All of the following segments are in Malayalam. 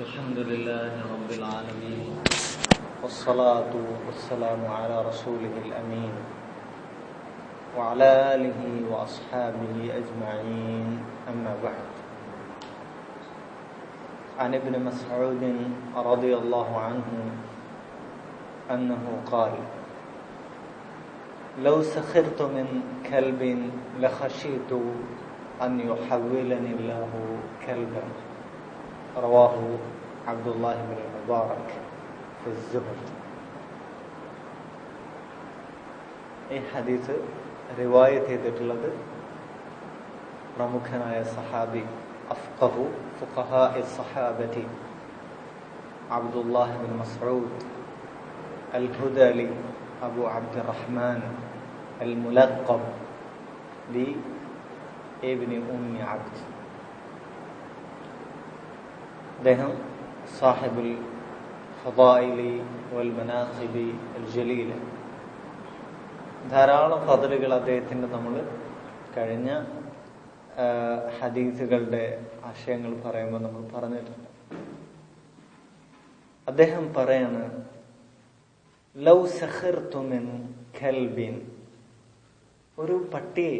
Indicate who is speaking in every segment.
Speaker 1: الحمد لله رب العالمين والصلاة والسلام على رسوله الأمين وعلى آله وأصحابه أجمعين أما بعد. عن ابن مسعود رضي الله عنه أنه قال: لو سخرت من كلب لخشيت أن يحولني الله كلبا. رواه عبد الله بن المبارك في الزهد. ഈ ഹദീസ് റിവായത്ത് ചെയ്തിട്ടുള്ളത് പ്രമുഖനായ സഹാബി അഫ്ഖഹു ഫുഖഹാഇ സഹാബതി അബ്ദുല്ലാഹ് ബിൻ മസ്ഊദ് അൽ ഹുദലി അബു അബ്ദുറഹ്മാൻ അൽ മുലഖബ് ബി ഇബ്നു ഉമ്മി അബ്ദ്. അദ്ദേഹം സാഹിബുൽ ഫദായിലി വൽ മനാഖിബി അൽ ജലീല, ധാരാളം ഫദലുകൾ അദ്ദേഹത്തിൻ്റെ നമ്മൾ കഴിഞ്ഞ ഹദീസുകളുടെ ആശയങ്ങൾ പറയുമ്പോൾ നമ്മൾ പറഞ്ഞിട്ടുണ്ട്. അദ്ദേഹം പറയാണ്, ലൗ സഖർതു മിൻ കൽബിൻ, ഒരു പട്ടിയെ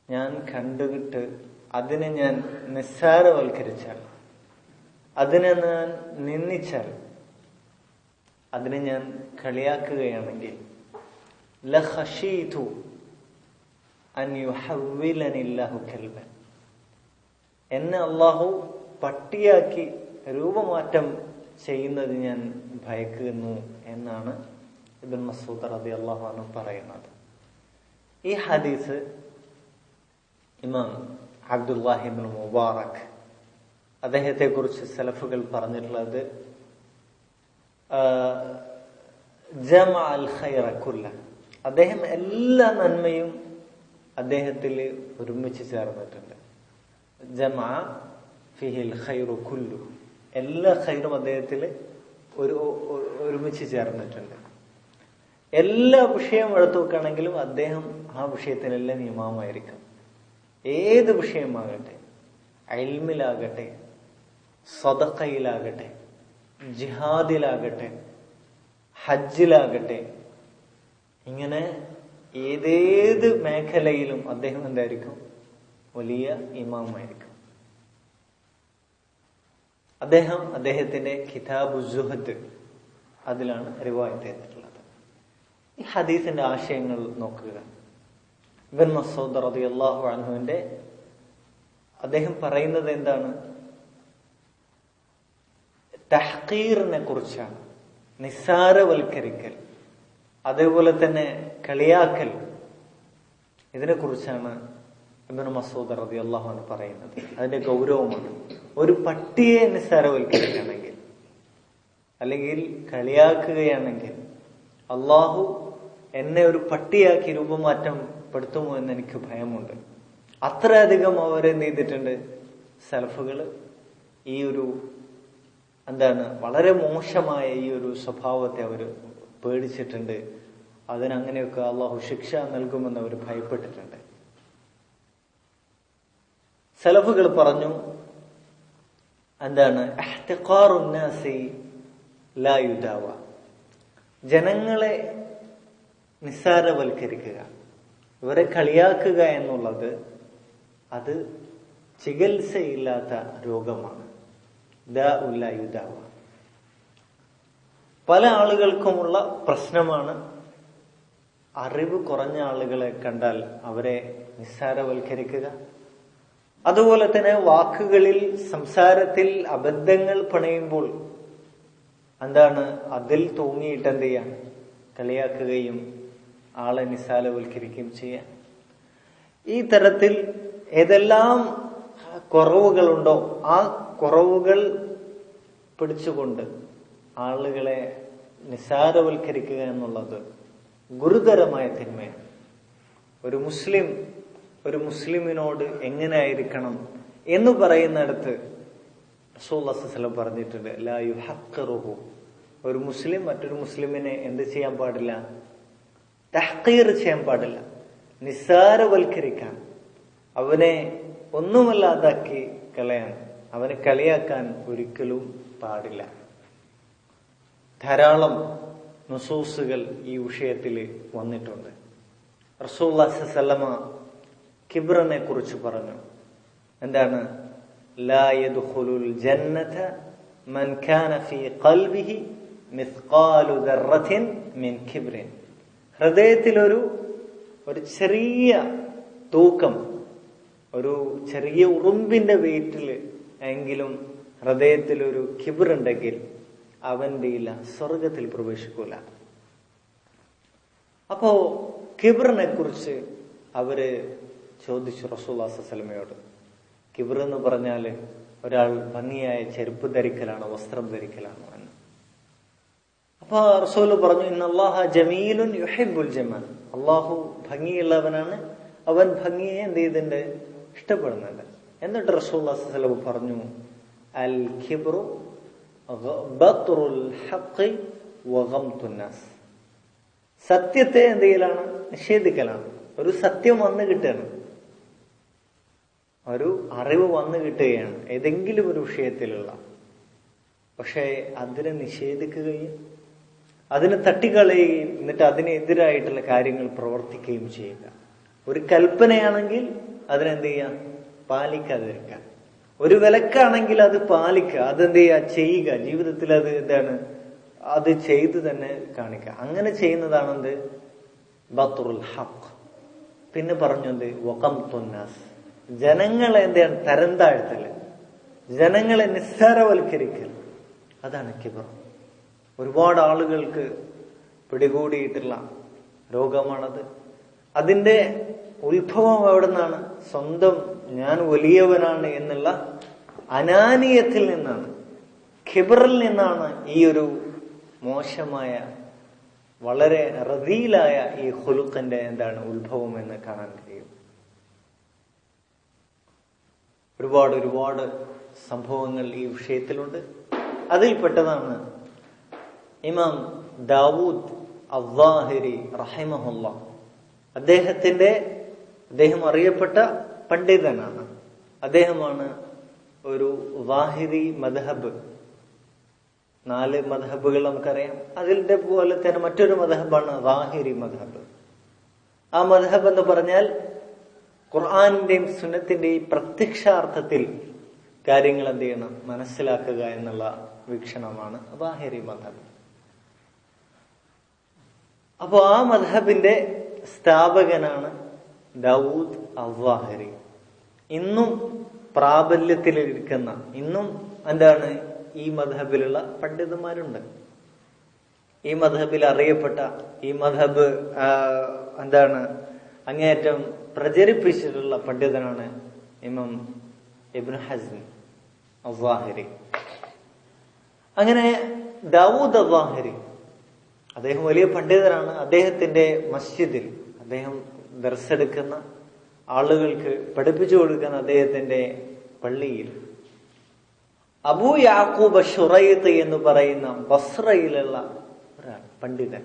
Speaker 1: ഞാൻ കണ്ടുകിട്ട് അതിനെ ഞാൻ നിസ്സാരവൽക്കരിച്ചാൽ, അതിനെ ഞാൻ നിന്ദിച്ചാൽ, അതിനെ ഞാൻ കളിയാക്കുകയാണെങ്കിൽ, ലഖശീതു അൻ യുഹവ്വിലനി അല്ലാഹു കൽബൻ, എന്നെ അള്ളാഹു പട്ടിയാക്കി രൂപമാറ്റം ചെയ്യുന്നത് ഞാൻ ഭയക്കുന്നു എന്നാണ് ഇബ്നു മസ്ഊദ് റളിയല്ലാഹു അൻഹു പറയുന്നത്. ഈ ഹദീസ് ഇമാം അബ്ദുല്ലാഹി ഇബ്നു മുബാറക് അദ്ദേഹത്തെ കുറിച്ച് സലഫുകൾ പറഞ്ഞിട്ടുള്ളത് ജമഅ അൽ ഖൈറ കുല്ല, അദ്ദേഹം എല്ലാ നന്മയും അദ്ദേഹത്തിൽ ഒരുമിച്ച് ചേർന്നിട്ടുണ്ട്. ജമഅ ഫിഹിൽ ഖൈറു കുല്ലു, എല്ലാ ഖൈറും അദ്ദേഹത്തിൽ ഒരുമിച്ച് ചേർന്നിട്ടുണ്ട്. എല്ലാ വിഷയം എടുത്തു നോക്കുകയാണെങ്കിലും അദ്ദേഹം ആ വിഷയത്തിനെല്ലാം ഇമാമായിരിക്കും. ഏത് വിഷയമാകട്ടെ, ഇൽമിലാകട്ടെ, സദഖയിലാകട്ടെ, ജിഹാദിലാകട്ടെ, ഹജ്ജിലാകട്ടെ, ഇങ്ങനെ ഏതേത് മേഖലയിലും അദ്ദേഹം എന്തായിരിക്കും? വലിയ ഇമാമായിരിക്കും. അദ്ദേഹത്തിന്റെ കിതാബു സുഹദ് അതിലാണ് റിവായത്ത് ചെയ്തിട്ടുള്ളത്. ഈ ഹദീസിന്റെ ആശയങ്ങൾ നോക്കുക. ഇബ്നു മസ്ഊദ് റളിയല്ലാഹു അൻഹുവിന്റെ അദ്ദേഹം പറയുന്നത് എന്താണ്? തഹ്ഖീറിനെ കുറിച്ചാണ്, നിസ്സാരവൽക്കരിക്കൽ, അതേപോലെ തന്നെ കളിയാക്കൽ, ഇതിനെ കുറിച്ചാണ് ഇബ്നു മസ്ഊദ് റളിയല്ലാഹു അൻഹു പറയുന്നത്. അതിന്റെ ഗൗരവമാണ്. ഒരു പട്ടിയെ നിസ്സാരവൽക്കരിക്കുകയാണെങ്കിൽ, അല്ലെങ്കിൽ കളിയാക്കുകയാണെങ്കിൽ, അള്ളാഹു എന്നെ ഒരു പട്ടിയാക്കി രൂപമാറ്റം പെടുത്തുമോ എന്ന് എനിക്ക് ഭയമുണ്ട്. അത്രയധികം അവരെന്ത് ചെയ്തിട്ടുണ്ട്? സലഫുകള് ഈ ഒരു വളരെ മോശമായ ഈ ഒരു സ്വഭാവത്തെ അവർ പേടിച്ചിട്ടുണ്ട്. അതിനങ്ങനെയൊക്കെ അള്ളാഹു ശിക്ഷ നൽകുമെന്ന് അവർ ഭയപ്പെട്ടിട്ടുണ്ട്. സലഫുകൾ പറഞ്ഞു, ഇഹ്തിഖാറുൻ നാസി ലാ യുദാവ, ജനങ്ങളെ നിസ്സാരവൽക്കരിക്കുക, ഇവരെ കളിയാക്കുക എന്നുള്ളത് അത് ചികിത്സയില്ലാത്ത രോഗമാണ്. ദാഉ ലാ യുദാവ. പല ആളുകൾക്കുമുള്ള പ്രശ്നമാണ് അറിവ് കുറഞ്ഞ ആളുകളെ കണ്ടാൽ അവരെ നിസ്സാരവൽക്കരിക്കുക. അതുപോലെ തന്നെ വാക്കുകളിൽ, സംസാരത്തിൽ അബദ്ധങ്ങൾ പണയുമ്പോൾ അതിൽ തൂങ്ങിയിട്ട് എന്ത് ചെയ്യാൻ? കളിയാക്കുകയും ആളെ നിസ്സാരവൽക്കരിക്കുകയും ചെയ്യാൻ. ഈ തരത്തിൽ ഏതെല്ലാം കുറവുകളുണ്ടോ ആ കുറവുകൾ പിടിച്ചുകൊണ്ട് ആളുകളെ നിസ്സാരവൽക്കരിക്കുക എന്നുള്ളത് ഗുരുതരമായ തിന്മയാണ്. ഒരു മുസ്ലിമിനോട് എങ്ങനെയായിരിക്കണം എന്ന് പറയുന്നിടത്ത് റസൂലുള്ളാഹി സ്വല്ലല്ലാഹു അലൈഹി വസല്ലം പറഞ്ഞിട്ടുണ്ട്, ലാ യുഹഖിറുഹു, ഒരു മുസ്ലിം മറ്റൊരു മുസ്ലിമിനെ എന്ത് ചെയ്യാൻ പാടില്ല? തഹ്ഖീർ ചെയ്യാൻ പാടില്ല, നിസ്സാരവൽക്കരിക്കാൻ, അവനെ ഒന്നുമല്ലാതാക്കി കളയാൻ അവനെ കളിയാക്കാൻ ഒരിക്കലും പാടില്ല. ധാരാളം നുസൂസുകൾ ഈ വിഷയത്തിൽ വന്നിട്ടുണ്ട്. റസൂലുള്ളാഹി സ്വല്ലല്ലാഹു അലൈഹി വസല്ലമ കിബ്റിനെ കുറിച്ച് പറഞ്ഞു. എന്താണ്? ലാ യദ്ഖുലുൽ ജന്നത മൻ കാന ഫീ ഖൽബിഹി മിസ്ഖാലു ദർറത്തിൻ മിൻ കിബ്റിൻ. ഹൃദയത്തിലൊരു ചെറിയ തൂക്കം, ഒരു ചെറിയ ഉറുമ്പിന്റെ വെയിറ്റിൽ എങ്കിലും ഹൃദയത്തിലൊരു കിബ്റുണ്ടെങ്കിൽ അവന്റെ ഇല്ല സ്വർഗത്തിൽ പ്രവേശിക്കൂല. അപ്പോ കിബ്റിനെ കുറിച്ച് അവര് ചോദിച്ചു റസൂലുള്ളാഹി സ്വല്ലല്ലാഹു അലൈഹി വസല്ലമയോട്. കിബ്ർ എന്ന് പറഞ്ഞാല് ഒരാൾ ഭംഗിയായ ചെരുപ്പ് ധരിക്കലാണോ, വസ്ത്രം ധരിക്കലാണോ എന്ന്. അപ്പൊ റസൂല് പറഞ്ഞു, ഇന്നല്ലാഹ ജമീലുൻ യുഹിബ്ബുൽ ജമാൽ. അള്ളാഹു ഭംഗിയുള്ളവനാണ്, അവൻ ഭംഗിയെ എന്ത് ചെയ്തിട്ടുണ്ട്? ഇഷ്ടപ്പെടുന്നുണ്ട്. എന്നിട്ട് റസൂലുള്ളാഹി സ്വല്ലല്ലാഹു അലൈഹി വസല്ലം പറഞ്ഞു, അൽ കിബ്റു ബത്റുൽ ഹഖ് വഗംതുൻ നാസ്. സത്യത്തെ എന്ത് ചെയ്യലാണ്? നിഷേധിക്കലാണ്. ഒരു സത്യം വന്നു കിട്ടുകയാണ്, ഒരു അറിവ് വന്നു കിട്ടുകയാണ് ഏതെങ്കിലും ഒരു വിഷയത്തിലുള്ള, പക്ഷെ അതിനെ നിഷേധിക്കുകയും അതിനെ തട്ടിക്കളയുകയും എന്നിട്ട് അതിനെതിരായിട്ടുള്ള കാര്യങ്ങൾ പ്രവർത്തിക്കുകയും ചെയ്യുക. ഒരു കൽപ്പനയാണെങ്കിൽ അതിനെന്ത് ചെയ്യാം? പാലിക്കാതിരിക്കുക. ഒരു വിലക്കാണെങ്കിൽ അത് പാലിക്കുക, അതെന്ത് ചെയ്യുക? ചെയ്യുക. ജീവിതത്തിൽ അത് എന്താണ്? അത് ചെയ്ത് തന്നെ കാണിക്കുക. അങ്ങനെ ചെയ്യുന്നതാണെന്ത്? ബത്റുൽ ഹഖ്. പിന്നെ പറഞ്ഞത് വഖംതുൻ നാസ്. ജനങ്ങളെ എന്താണ്? തരം താഴ്ത്തല്, ജനങ്ങളെ നിസ്സാരവൽക്കരിക്കൽ. അതാണ് കിബ്ർ. ഒരുപാട് ആളുകൾക്ക് പിടികൂടിയിട്ടുള്ള രോഗമാണത്. അതിന്റെ ഉത്ഭവം എവിടെ നിന്നാണ്? സ്വന്തം ഞാൻ വലിയവനാണ് എന്നുള്ള അനാനിയത്തിൽ നിന്നാണ്, കിബ്റിൽ നിന്നാണ് ഈ ഒരു മോശമായ, വളരെ റദീലായ ഈ ഖുലുഖിന്റെ എന്താണ് ഉത്ഭവം എന്ന് കാണാൻ കഴിയും. ഒരുപാട് സംഭവങ്ങൾ ഈ വിഷയത്തിലുണ്ട്. അതിൽപ്പെട്ടതാണ് ഇമാം ദാവൂദ് അസ്സാഹിരി റഹിമഹുല്ലാഹ്. അദ്ദേഹം അറിയപ്പെട്ട പണ്ഡിതനാണ്. അദ്ദേഹമാണ് ഒരു വാഹിരി മദ്ഹബ്, 4 മദ്ഹബുകൾ നമുക്കറിയാം. അതിന്റെ പോലെ തന്നെ മറ്റൊരു മദ്ഹബാണ് വാഹിരി മദ്ഹബ്. ആ മദ്ഹബ് എന്ന് പറഞ്ഞാൽ ഖുർആനിന്റെയും സുന്നത്തിന്റെയും പ്രത്യക്ഷാർത്ഥത്തിൽ കാര്യങ്ങൾ എന്ത് ചെയ്യണം? മനസ്സിലാക്കുക എന്നുള്ള വീക്ഷണമാണ് വാഹിരി മദ്ഹബ്. അപ്പോ ആ മദ്ഹബിന്റെ സ്ഥാപകനാണ് ദാവൂദ് അസ്സാഹിരി. ഇന്നും പ്രാബല്യത്തിലിരിക്കുന്ന, ഇന്നും എന്താണ് ഈ മദ്ഹബിലുള്ള പണ്ഡിതന്മാരുണ്ട്. ഈ മദ്ഹബിൽ അറിയപ്പെട്ട, ഈ മദ്ഹബ് എന്താണ് അങ്ങേയറ്റം പ്രചരിപ്പിച്ചിട്ടുള്ള പണ്ഡിതനാണ് ഇമാം ഇബ്നു ഹസ്ം അസ്സാഹിരി. അങ്ങനെ ദാവൂദ് അസ്സാഹിരി അദ്ദേഹം വലിയ പണ്ഡിതനാണ്. അദ്ദേഹത്തിന്റെ മസ്ജിദിൽ, അദ്ദേഹം ദർസെടുക്കുന്ന ആളുകൾക്ക് പഠിപ്പിച്ചു കൊടുക്കുന്ന അദ്ദേഹത്തിന്റെ പള്ളിയിൽ അബൂ യാക്കൂബ് ശുറൈത്ത് എന്ന് പറയുന്ന ബസ്രയിലുള്ള ഒരാൾ പണ്ഡിതൻ,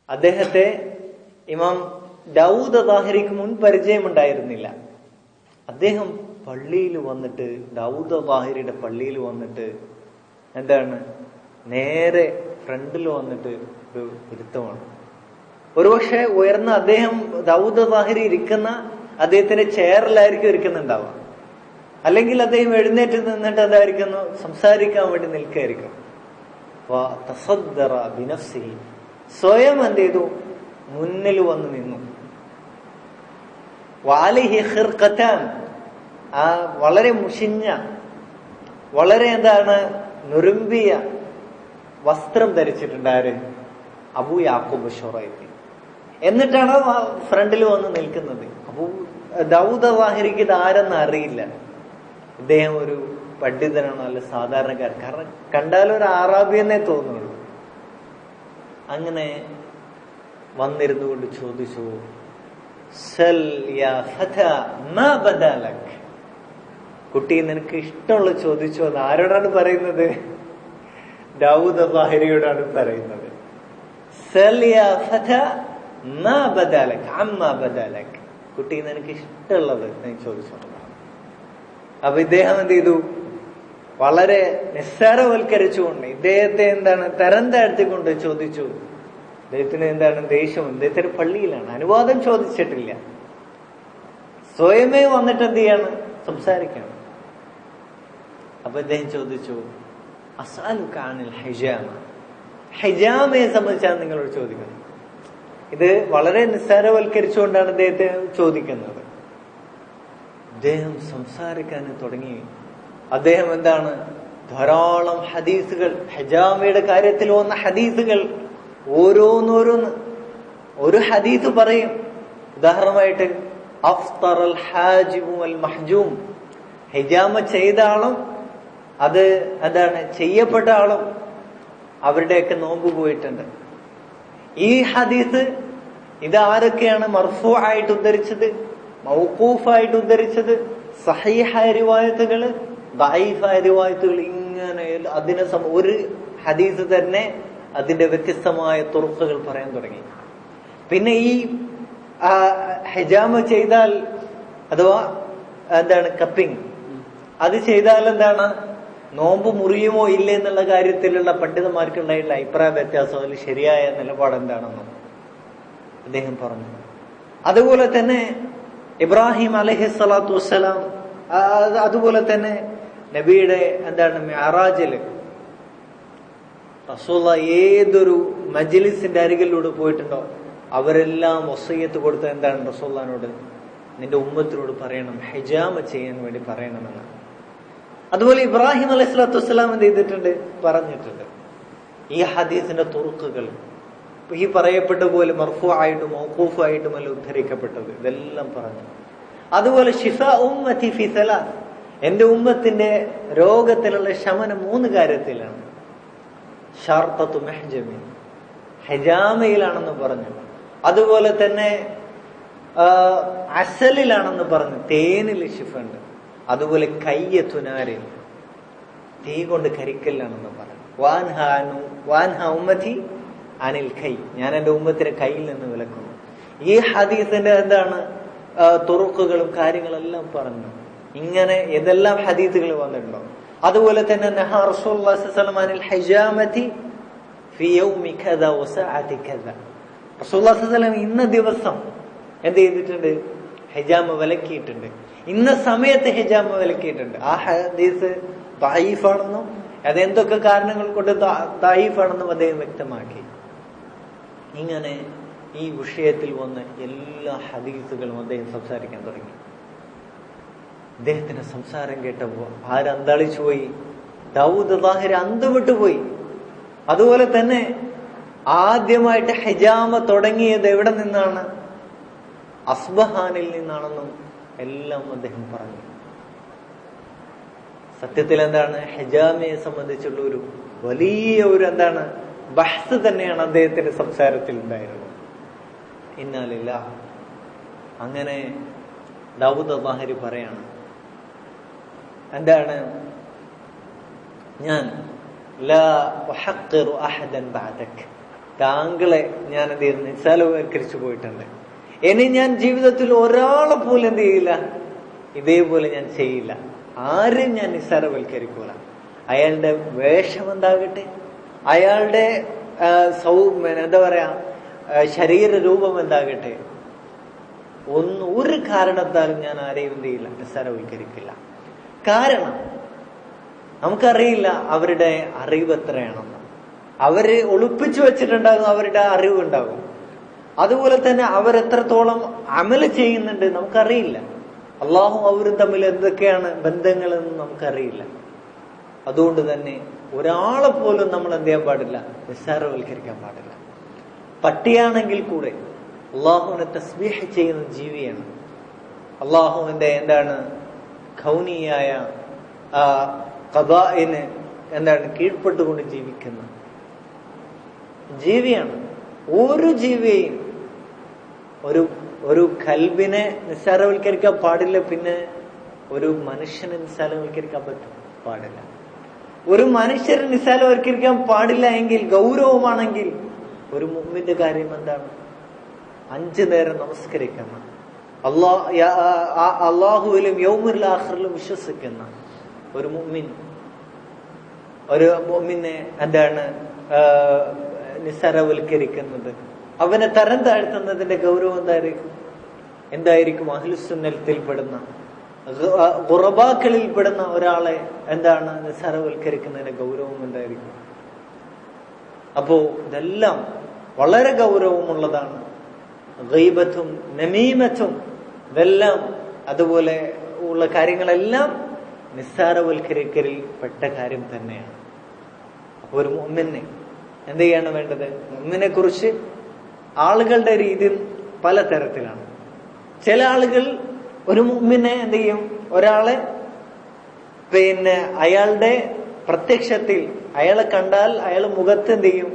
Speaker 1: അദ്ദേഹത്തെ ഇമാം ദാവൂദ് അസ്സാഹിരിക്ക് മുൻ പരിചയമുണ്ടായിരുന്നില്ല. അദ്ദേഹം പള്ളിയിൽ വന്നിട്ട്, ദാവൂദ് അസ്സാഹിരിയുടെ പള്ളിയിൽ വന്നിട്ട് എന്താണ് നേരെ ഫ്രണ്ടിൽ വന്നിട്ട് ഒരു ഇരുത്തമാണ്. ഒരുപക്ഷെ ഉയർന്ന അദ്ദേഹം ദാവൂദ് അസ്സാഹിരി ഇരിക്കുന്ന അദ്ദേഹത്തിന്റെ ചെയറിലായിരിക്കും ഇരിക്കുന്നുണ്ടാവുക, അല്ലെങ്കിൽ അദ്ദേഹം എഴുന്നേറ്റ് നിന്നിട്ട് എന്തായിരിക്കുന്നു? സംസാരിക്കാൻ വേണ്ടി നിൽക്കായിരിക്കും. സ്വയം എന്ത് ചെയ്തു? മുന്നിൽ വന്ന് നിന്നു. വാലിഹി ഖിർഖത്താൻ, ആ വളരെ മുഷിഞ്ഞ, വളരെ എന്താണ് നുറുമ്പിയ വസ്ത്രം ധരിച്ചിട്ടുണ്ടാര് അബൂ യാക്കൂബ് ശുറൈത്ത്. എന്നിട്ടാണ് ഫ്രണ്ടിൽ വന്ന് നിൽക്കുന്നത്. ദാവൂദ് അസ്സാഹിരിക്ക് ഇത് ആരെന്ന് അറിയില്ല. ഇദ്ദേഹം ഒരു പണ്ഡിതനാണോ അല്ല സാധാരണക്കാരൻ? കാരണം കണ്ടാലൊരു അറാബി എന്നേ തോന്നുള്ളൂ. അങ്ങനെ വന്നിരുന്നു കൊണ്ട് ചോദിച്ചു, സൽ യാ ഫതാ മാ ബദാലക്. കുട്ടി, നിനക്ക് ഇഷ്ടമുള്ള ചോദിച്ചു. അത് ആരോടാണ് പറയുന്നത്? ദാവൂദ് അസ്സാഹിരിയോടാണ് പറയുന്നത്. സൽ യാ ഫതാ മാ ബദാലക് അമ്മാ ബദാലക്. കുട്ടി, നിനക്ക് ഇഷ്ടമുള്ളത് നീ ചോദിച്ചു. അപ്പൊ ഇദ്ദേഹം എന്ത് ചെയ്തു? വളരെ നിസ്സാരവൽക്കരിച്ചുകൊണ്ട് ഇദ്ദേഹത്തെ തരം താഴ്ത്തിക്കൊണ്ട് ചോദിച്ചു. ഇദ്ദേഹത്തിന് ദേഷ്യം. ഇദ്ദേഹത്തിന് പള്ളിയിലാണ്, അനുവാദം ചോദിച്ചിട്ടില്ല, സ്വയമേ വന്നിട്ട് എന്ത് ചെയ്യാണ്? സംസാരിക്കണം. അപ്പൊ ഇദ്ദേഹം ചോദിച്ചു, അസ്അലുക അനിൽ ഹിജാമ, ഹിജാമയെ സംബന്ധിച്ചാണ് നിങ്ങളോട് ചോദിക്കുന്നത്. ഇത് വളരെ നിസ്സാരവൽക്കരിച്ചുകൊണ്ടാണ് ഇദ്ദേഹത്തെ ചോദിക്കുന്നത്. അദ്ദേഹം സംസാരിക്കാൻ തുടങ്ങി. അദ്ദേഹം ധാരാളം ഹദീസുകൾ, ഹിജാമയുടെ കാര്യത്തിൽ വന്ന ഹദീസുകൾ ഓരോന്നോരോന്ന് ഒരു ഹദീസ് പറയും. ഉദാഹരണമായിട്ട് അഫ്തറൽ ഹാജിബു വൽ മഹ്ജൂം, ഹിജാമ ചെയ്ത ആളും അത് ചെയ്യപ്പെട്ട ആളും അവരുടെയൊക്കെ നോമ്പ് പോയിട്ടുണ്ട്. ഈ ഹദീസ് ഇത് ആരൊക്കെയാണ് മർഫൂ ആയിട്ട് ഉദ്ധരിച്ചത്, മൗഖൂഫായിട്ട് ഉദ്ധരിച്ചത്, സഹീഹായ റിവായത്തുകള്, ദഈഫായ റിവായത്തുകൾ, ഇങ്ങനെ അതിനെ ഒരു ഹദീസ് തന്നെ അതിന്റെ വ്യത്യസ്തമായ തുറുക്കുകൾ പറയാൻ തുടങ്ങി. പിന്നെ ഈ ഹിജാമ ചെയ്താൽ അഥവാ കപ്പിംഗ്, അത് ചെയ്താൽ നോമ്പ് മുറിയുമോ ഇല്ലേ എന്നുള്ള കാര്യത്തിലുള്ള പണ്ഡിതന്മാർക്കുണ്ടായിട്ടുള്ള അഭിപ്രായ വ്യത്യാസം, അതിൽ ശരിയായ നിലപാട് എന്താണെന്നും അദ്ദേഹം പറഞ്ഞു. അതുപോലെ തന്നെ ഇബ്രാഹിം അലൈഹിസ്സലാത്തു വസ്സലാം, അതുപോലെ തന്നെ നബിയുടെ മിഅ്റാജില് റസൂലുള്ളാഹ് ഏതൊരു മജ്ലിസിന്റെ അരികിലൂടെ പോയിട്ടുണ്ടോ അവരെല്ലാം വസിയ്യത്ത് കൊടുത്ത റസൂലുള്ളാഹിനോട്, നിന്റെ ഉമ്മത്തിനോട് പറയണം, ഹിജാമ ചെയ്യാൻ വേണ്ടി പറയണമെന്ന്. അതുപോലെ ഇബ്രാഹിം അലൈഹിസ്സലാത്തു വസ്സലാം എന്ത് ചെയ്തിട്ടുണ്ട്? പറഞ്ഞിട്ടുണ്ട്. ഈ ഹദീസിന്റെ തുറുക്കുകൾ ഈ പറയപ്പെട്ട പോലെ മർഫൂ ആയിട്ടും മൗഖൂഫ് ആയിട്ടും അല്ല ഉദ്ധരിക്കപ്പെട്ടത്, ഇതെല്ലാം പറഞ്ഞു. അതുപോലെ ഷിഫാ ഉമ്മത്തി ഫി സലാസ്, എന്റെ ഉമ്മത്തിന്റെ രോഗത്തിലുള്ള ശമനം 3 കാര്യത്തിലാണ്. ഷർത്തത്തു മെഹ്ജമി, ഹിജാമയിലാണെന്ന് പറഞ്ഞു. അതുപോലെ തന്നെ അസലിലാണെന്ന് പറഞ്ഞു, തേനിൽ ശിഫ ഉണ്ട്. അതുപോലെ കയ്യത്തുനാരിൽ, തീ കൊണ്ട് കരിക്കലാണെന്ന് പറഞ്ഞു. വാൻഹ ഉമ്മത്തി അനിൽ കൈ, ഞാൻ എന്റെ ഉമ്മത്തിനെ കയ്യിൽ നിന്ന് വിലക്കുന്നു. ഈ ഹദീസിന്റെ തുറുക്കുകളും കാര്യങ്ങളെല്ലാം പറഞ്ഞു. ഇങ്ങനെ ഏതെല്ലാം ഹദീസുകൾ വന്നിട്ടുണ്ടോ. അതുപോലെ തന്നെ നഹാ റസൂലുള്ളാഹി സ്വല്ലല്ലാഹു അലൈഹി വസല്ലം അനിൽ ഹിജാമതി ഫി യൗമി കദാ വസഅതി കദാ, റസൂലുള്ളാഹി സ്വല്ലല്ലാഹു അലൈഹി വസല്ലം ഇന്ന ദിവസം എന്ത് ചെയ്തിട്ടുണ്ട്? ഹിജാമ വിലക്കിയിട്ടുണ്ട്, ഇന്ന സമയത്ത് ഹിജാമ വിലക്കിയിട്ടുണ്ട്. ആ ഹദീസ് ദഈഫാണെന്നും അതെന്തൊക്കെ കാരണങ്ങൾ കൊണ്ട് ദഈഫാണെന്നും അദ്ദേഹം വ്യക്തമാക്കി. ഇങ്ങനെ ഈ വിഷയത്തിൽ വന്ന് എല്ലാ ഹദീസുകളും അദ്ദേഹം സംസാരിക്കാൻ തുടങ്ങി. അദ്ദേഹത്തിന്റെ സംസാരം കേട്ടപ്പോ ആരന്തളിച്ചു പോയി. ദാവൂദ് ളാഹിരി അന്തംവിട്ടുപോയി. അതുപോലെ തന്നെ ആദ്യമായിട്ട് ഹിജാമ തുടങ്ങിയത് എവിടെ നിന്നാണ്? അസ്ബഹാനിൽ നിന്നാണെന്നും എല്ലാം അദ്ദേഹം പറഞ്ഞു. സത്യത്തിൽ ഹിജാമയെ സംബന്ധിച്ചുള്ള ഒരു വലിയ ബഹ്സ് തന്നെയാണ് അദ്ദേഹത്തിന്റെ സംസാരത്തിൽ ഉണ്ടായിരുന്നത്. ഇന്നാ ലില്ലാഹ്. അങ്ങനെ ദാവൂദ് ളാഹിരി പറയാണ്, ഞാൻ ലാ ഉഹഖിറു അഹദൻ ബഅദക്, താങ്കളെ ഞാൻ നിസ്സാരവൽക്കരിച്ചു പോയിട്ടുണ്ട്. ഇനി ഞാൻ ജീവിതത്തിൽ ഒരാളെ പോലും എന്ത് ചെയ്യില്ല, ഇതേപോലെ ഞാൻ ചെയ്യില്ല. ആരും ഞാൻ നിസ്സാരവൽക്കരിക്കൂല. അയാളുടെ വേഷം എന്താകട്ടെ, അയാളുടെ ശരീര രൂപം എന്താകട്ടെ, ഒരു കാരണത്താലും ഞാൻ ആരെയും എന്ത് ചെയ്യില്ല, നിസ്സാരവൽക്കരിക്കില്ല. കാരണം നമുക്കറിയില്ല അവരുടെ അറിവ് എത്രയാണെന്ന്. അവര് ഒളിപ്പിച്ചു വെച്ചിട്ടുണ്ടാകും അവരുടെ അറിവുണ്ടാകും. അതുപോലെ തന്നെ അവരെത്രത്തോളം അമല് ചെയ്യുന്നുണ്ട് നമുക്കറിയില്ല. അള്ളാഹു അവരും തമ്മിൽ എന്തൊക്കെയാണ് ബന്ധങ്ങളെന്ന് നമുക്കറിയില്ല. അതുകൊണ്ട് തന്നെ ഒരാളെ പോലും നമ്മൾ എന്ത് ചെയ്യാൻ പാടില്ല, നിസ്സാരവൽക്കരിക്കാൻ പാടില്ല. പട്ടിയാണെങ്കിൽ കൂടെ അള്ളാഹുവിനെ തസ്ബീഹ് ചെയ്യുന്ന ജീവിയാണ്. അള്ളാഹുവിന്റെ ഖൗനിയായ ഖദാഇന് കീഴ്പ്പെട്ടുകൊണ്ട് ജീവിക്കുന്ന ജീവിയാണ്. ഒരു ജീവിയെയും ഒരു കൽബിനെ നിസ്സാരവൽക്കരിക്കാൻ പാടില്ല. പിന്നെ ഒരു മനുഷ്യനെ നിസ്സാരവൽക്കരിക്കാൻ പാടില്ല. ഒരു മനുഷ്യരെ നിസ്സാരവൽക്കരിക്കാൻ പാടില്ല എങ്കിൽ, ഗൗരവമാണെങ്കിൽ ഒരു മുഅ്മിന്റെ കാര്യം 5 നേരം നമസ്കരിക്കണം. അള്ളാഹുവിലും യൗമുൽ ആഖിറിലും വിശ്വസിക്കുന്ന ഒരു മുഅ്മിനെ എന്താണ് നിസ്സാരവൽക്കരിക്കുന്നത്, അവനെ തരം താഴ്ത്തുന്നതിന്റെ ഗൗരവം എന്തായിരിക്കും? അഹ്ലുസുന്നത്തിൽപ്പെടുന്ന ഖുറബാക്കളിൽപ്പെടുന്ന ഒരാളെ എന്താണ് നിസ്സാരവൽക്കരിക്കുന്നതിന്റെ ഗൗരവം എന്തായിരിക്കും? അപ്പോ ഇതെല്ലാം വളരെ ഗൗരവമുള്ളതാണ്. ഗീബത്തും നമീമത്തും ഇതെല്ലാം അതുപോലെ ഉള്ള കാര്യങ്ങളെല്ലാം നിസ്സാരവൽക്കരിക്കലിൽ പെട്ട കാര്യം തന്നെയാണ്. അപ്പൊ ഒരു മുഅ്മിനെ എന്ത് ചെയ്യാണ് വേണ്ടത്? മുഅ്മിനെ കുറിച്ച് ആളുകളുടെ രീതി പല തരത്തിലാണ്. ചില ആളുകൾ ഒരു മുഅ്മിനെ എന്ത് ചെയ്യും? ഒരാളെ അയാളുടെ പ്രത്യക്ഷത്തിൽ അയാളെ കണ്ടാൽ അയാൾ മുഖത്ത് എന്ത് ചെയ്യും?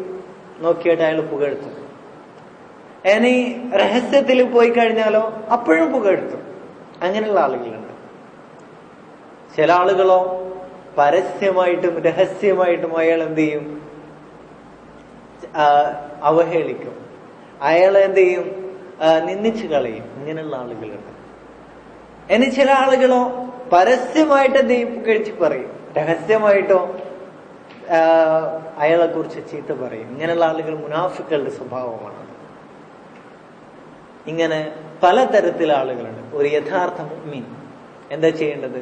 Speaker 1: നോക്കിയിട്ട് അയാൾ പുകഴ്ത്തും. ഇനി രഹസ്യത്തിൽ പോയി കഴിഞ്ഞാലോ അപ്പോഴും പുകഴ്ത്തും. അങ്ങനെയുള്ള ആളുകളുണ്ട്. ചില ആളുകളോ പരസ്യമായിട്ടും രഹസ്യമായിട്ടും അയാൾ എന്ത് ചെയ്യും? അവഹേളിക്കും. അയാളെ എന്ത് ചെയ്യും? നിന്ദിച്ചു കളയും. ഇങ്ങനെയുള്ള ആളുകളുണ്ട്. ഇനി ചില ആളുകളോ പരസ്യമായിട്ട് എന്ത് ചെയ്യും? പുകഴ്ത്തി പറയും. രഹസ്യമായിട്ടോ അയാളെ കുറിച്ച് ചീത്ത പറയും. ഇങ്ങനെയുള്ള ആളുകൾ മുനാഫിക്കുകളുടെ സ്വഭാവമാണ്. ഇങ്ങനെ പലതരത്തിലുള്ള ആളുകളുണ്ട്. ഒരു യഥാർത്ഥ മുഅ്മിൻ എന്താ ചെയ്യേണ്ടത്?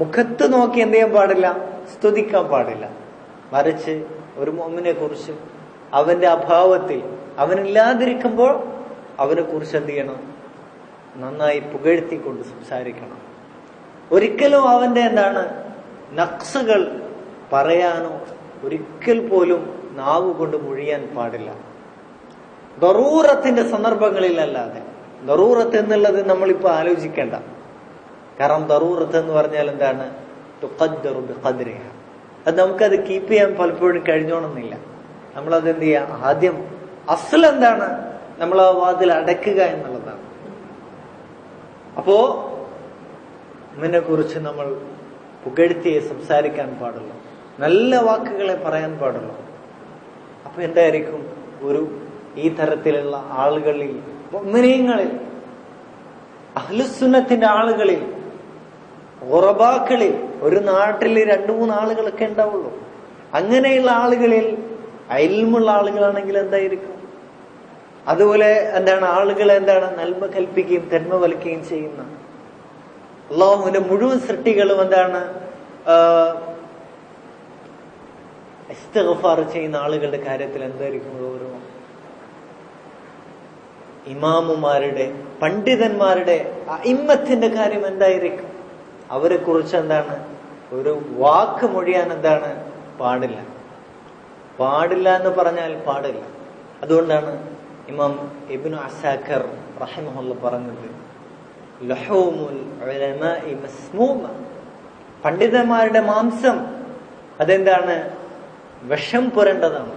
Speaker 1: മുഖത്ത് നോക്കി എന്ത് ചെയ്യാൻ പാടില്ല? സ്തുതിക്കാൻ പാടില്ല. മറിച്ച് ഒരു മുഅ്മിനെ കുറിച്ച് അവന്റെ അഭാവത്തിൽ, അവനില്ലാതിരിക്കുമ്പോൾ അവനെ കുറിച്ച് എന്ത് ചെയ്യണം? നന്നായി പുകഴ്ത്തിക്കൊണ്ട് സംസാരിക്കണം. ഒരിക്കലും അവന്റെ നഖ്സുകൾ പറയാനോ ഒരിക്കൽ പോലും നാവ് കൊണ്ട് മുഴിയാൻ പാടില്ല. ദറൂറത്തിന്റെ സന്ദർഭങ്ങളിലല്ലാതെ. ദറൂറത്ത് എന്നുള്ളത് നമ്മളിപ്പോ ആലോചിക്കേണ്ട. കാരണം ദറൂറത്ത് എന്ന് പറഞ്ഞാൽ എന്താണ്? തുഖദ്ദറു ബിഖദ്രിഹ. അത് നമുക്കത് കീപ്പ് ചെയ്യാൻ പലപ്പോഴും കഴിഞ്ഞോണമെന്നില്ല. നമ്മളത് എന്ത് ചെയ്യാം? ആദ്യം അസ്ൽ എന്താണ്? നമ്മൾ ആ വാതിൽ അടയ്ക്കുക എന്നുള്ളതാണ്. അപ്പോ ഇതിനെ കുറിച്ച് നമ്മൾ പുകഴ്ത്തിയെ സംസാരിക്കാൻ പാടുള്ളൂ. നല്ല വാക്കുകളെ പറയാൻ പാടുള്ളൂ. അപ്പൊ എന്തായിരിക്കും? ഈ തരത്തിലുള്ള ആളുകളിൽ, മുഅ്മിനീങ്ങളിൽ, അഹ്ലുസുന്നത്തിന്റെ ആളുകളിൽ, ഖുറബാക്കളിൽ, ഒരു നാട്ടിൽ 2-3 ആളുകളൊക്കെ ഉണ്ടാവുള്ളൂ. അങ്ങനെയുള്ള ആളുകളിൽ ഇൽമുള്ള ആളുകളാണെങ്കിൽ എന്തായിരിക്കും? അതുപോലെ ആളുകളെ നന്മ കൽപ്പിക്കുകയും തിന്മ വലിക്കുകയും ചെയ്യുന്ന അല്ലാഹുവിന്റെ മുഴുവൻ സൃഷ്ടികളും ഇസ്തിഗ്ഫാർ ചെയ്യുന്ന ആളുകളുടെ കാര്യത്തിൽ എന്തായിരിക്കും ഗൗരവം? ഇമാമുമാരുടെ, പണ്ഡിതന്മാരുടെ, അഇമ്മത്തിന്റെ കാര്യം എന്തായിരിക്കും? അവരെ കുറിച്ച് ഒരു വാക്ക് മൊഴിയാൻ പാടില്ല. പാടില്ല എന്ന് പറഞ്ഞാൽ പാടില്ല. അതുകൊണ്ടാണ് ഇമാം ഇബ്നു അസാക്കർ റഹിമഹുല്ലാഹ് പറഞ്ഞത്, ലഹൂമുൽ ഉലമാഇ മസ്മൂമ, പണ്ഡിതന്മാരുടെ മാംസം വിഷം പുരണ്ടതാണ്.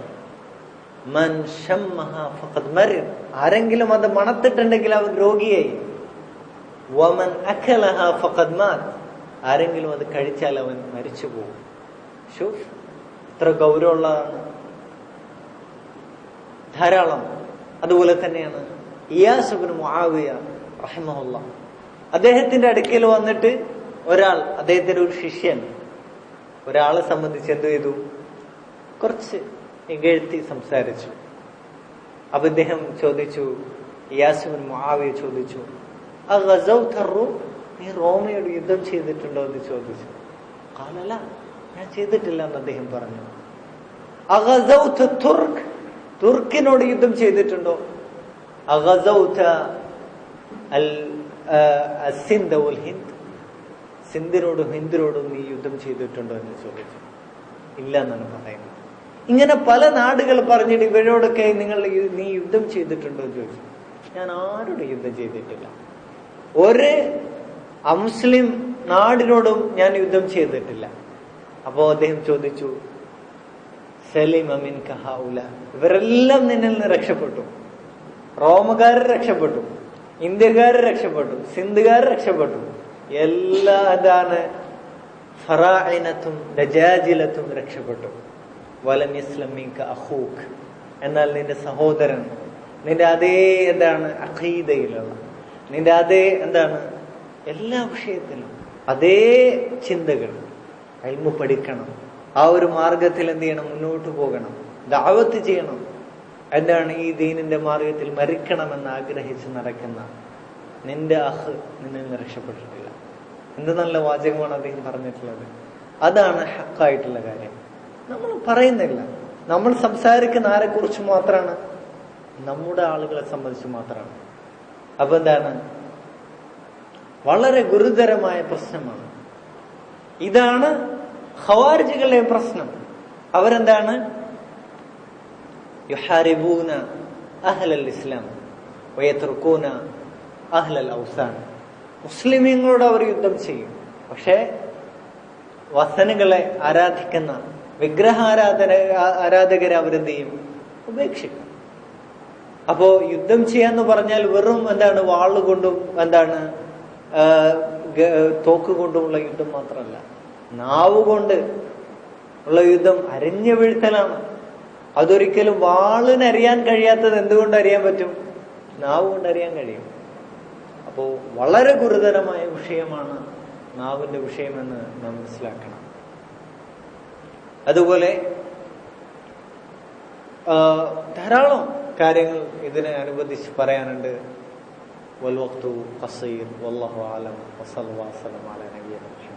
Speaker 1: മൻ ശമ്മഹ ഫഖദ് മരിദ്, ആരെങ്കിലും അത് മണത്തിട്ടുണ്ടെങ്കിൽ അവൻ രോഗിയായി. വമൻ അകലഹ ഫഖദ് മാത്, ആരെങ്കിലും അത് കഴിച്ചാൽ അവൻ മരിച്ചു പോകും. ഇത്ര ഗൗരവമുള്ളതാണ്. ധാരാളം. അതുപോലെ തന്നെയാണ് ഇയാസ് ഇബ്നു മുആവിയ റഹിമഹുല്ലാഹ്, അദ്ദേഹത്തിന്റെ അടുക്കൽ വന്നിട്ട് ഒരാൾ, അദ്ദേഹത്തിന്റെ ഒരു ശിഷ്യൻ ഒരാളെ സംബന്ധിച്ച് എന്ത് ചെയ്തു? കുറച്ച് ഇകഴ്ത്തി സംസാരിച്ചു. അപ്പൊ ഇദ്ദേഹം ചോദിച്ചു, ഇയാസ് ഇബ്നു മുആവിയ ചോദിച്ചു, നീ റോമയോട് യുദ്ധം ചെയ്തിട്ടുണ്ടോ എന്ന് ചോദിച്ചു. ഖാലല, ഞാൻ ചെയ്തിട്ടില്ല എന്ന് അദ്ദേഹം പറഞ്ഞു. അഗസൗത തുർക്ക്, തുർക്കിനോട് യുദ്ധം ചെയ്തിട്ടുണ്ടോ? അഗസൗത സിന്ധ വൽ ഹിന്ദ്, സിന്ധിനോടും ഹിന്ദിനോടും നീ യുദ്ധം ചെയ്തിട്ടുണ്ടോ എന്ന് ചോദിച്ചു. ഇല്ല എന്നാണ് പറയുന്നത്. ഇങ്ങനെ പല നാടുകൾ പറഞ്ഞിട്ട് ഇവരോടൊക്കെ നീ യുദ്ധം ചെയ്തിട്ടുണ്ടോ എന്ന് ചോദിച്ചു. ഞാൻ ആരോടും യുദ്ധം ചെയ്തിട്ടില്ല. ഒരു അമുസ്ലിം നാടിനോടും ഞാൻ യുദ്ധം ചെയ്തിട്ടില്ല. അപ്പോ അദ്ദേഹം ചോദിച്ചു, സലിമ മിൻക ഹൗല, ഇവരെല്ലാം നിന്നിൽ നിന്ന് രക്ഷപ്പെട്ടു. റോമക്കാർ രക്ഷപ്പെട്ടു, ഇന്ത്യക്കാർ രക്ഷപ്പെട്ടു, സിന്ധുകാർ രക്ഷപ്പെട്ടു, എല്ലാ ഫറാഇനത്തും ദജാജിലത്തും രക്ഷപ്പെട്ടു. വലം യസ്ലം മിൻക അഖൂക്, എന്നാൽ നിന്റെ സഹോദരൻ, നിന്റെ അതേ അഖീദയിലുള്ള, നിന്റെ അതേ എന്താണ് എല്ലാ വിഷയത്തിലും അതേ ചിന്തകൾ. ഇൽമു പഠിക്കണം, ആ ഒരു മാർഗത്തിൽ എന്ത് ചെയ്യണം, മുന്നോട്ട് പോകണം, ദഅവത്ത് ചെയ്യണം. എന്താണ് ഈ ദീനിന്റെ മാർഗത്തിൽ മരിക്കണമെന്ന് ആഗ്രഹിച്ച് നടക്കുന്ന നിന്റെ അഹ് നിന്നെ രക്ഷപ്പെട്ടിട്ടില്ല. എന്ത് നല്ല വാചകമാണ് അദ്ദേഹം പറഞ്ഞിട്ടുള്ളത്. അതാണ് ഹക്കായിട്ടുള്ള കാര്യം. നമ്മൾ പറയുന്നില്ല, നമ്മൾ സംസാരിക്കുന്ന ആരെ കുറിച്ച് മാത്രമാണ്, നമ്മുടെ ആളുകളെ സംബന്ധിച്ച് മാത്രമാണ്. അപ്പൊ എന്താണ്, വളരെ ഗുരുതരമായ പ്രശ്നമാണ്. ഇതാണ് ഖവാരിജികളുടെ പ്രശ്നം. അവരെന്താണ്, യുഹാരിബൂന അഹ്ലൽ ഇസ്ലാം വയത്റുകൂന അഹ്ലൽ ഔസാൻ. മുസ്ലിമീങ്ങളോട് അവർ യുദ്ധം ചെയ്യും, പക്ഷെ വസനുകളെ ആരാധിക്കുന്ന ആരാധകരെ അവരെന്ത് ചെയ്യും, ഉപേക്ഷിക്കും. അപ്പോ യുദ്ധം ചെയ്യാന്ന് പറഞ്ഞാൽ വെറും എന്താണ് വാളുകൊണ്ടും എന്താണ് തോക്ക് കൊണ്ടുമുള്ള യുദ്ധം മാത്രമല്ല, നാവ് കൊണ്ട് ഉള്ള യുദ്ധം അരിഞ്ഞു വീഴ്ത്തലാണ്. അതൊരിക്കലും വാളിനറിയാൻ കഴിയാത്തത് എന്തുകൊണ്ട് അറിയാൻ പറ്റും, നാവ് കൊണ്ട് അറിയാൻ കഴിയും. അപ്പോ വളരെ ഗുരുതരമായ വിഷയമാണ് നാവിന്റെ വിഷയമെന്ന് നാം മനസ്സിലാക്കണം. അതുപോലെ ധാരാളം കാര്യങ്ങൾ ഇതിനെ അനുബന്ധിച്ച് പറയാനുണ്ട്. വൽ വഖ്തു ഖസീർ വല്ലാഹു അലം വസല്ലല്ലാഹു അലൈഹി വസല്ലം.